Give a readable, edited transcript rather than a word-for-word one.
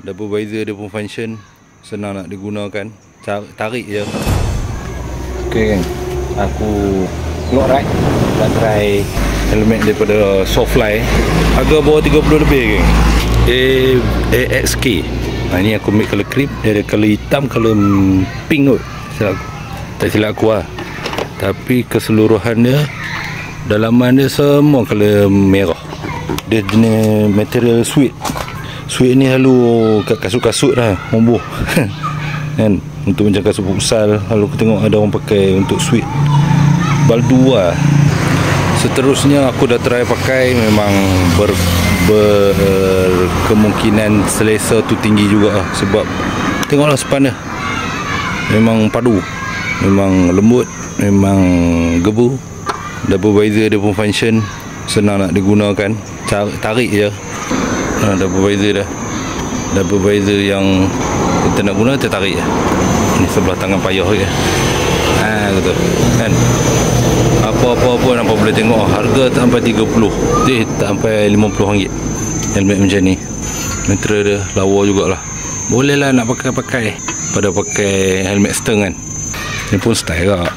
Dah berbeza dia pun function, senang nak digunakan, tarik je. Okay kan, aku lock right, nak try helmet daripada Softfly. Harga bawah 30 lebih kan. AXK. Ni aku make color cream, dia ada color hitam, color pink kot, tak silap aku lah. Tapi keseluruhan dia, dalaman dia semua color merah. Dia jenis material suede. Suede ni selalu kat kasut-kasut lah, mambu kan, untuk macam kasut futsal. Kalau aku tengok ada orang pakai untuk suede. Baldu lah. Seterusnya aku dah try pakai, memang berkemungkinan selesa tu tinggi juga lah. Sebab tengoklah span dia, memang padu, memang lembut, memang gebu. Dah berbeza dia pun function, senang nak digunakan, tarik je. Dah berbeza dah. Dah berbeza yang kita nak guna, kita tarik je. Ni sebelah tangan payah je. Gitu kan. Apa-apa pun apa boleh tengok, harga tak sampai 30. Tak sampai RM50 helmet macam ni. Material dia lawa jugalah. Boleh lah nak pakai pada pakai helmet stern kan. Ni pun style lah.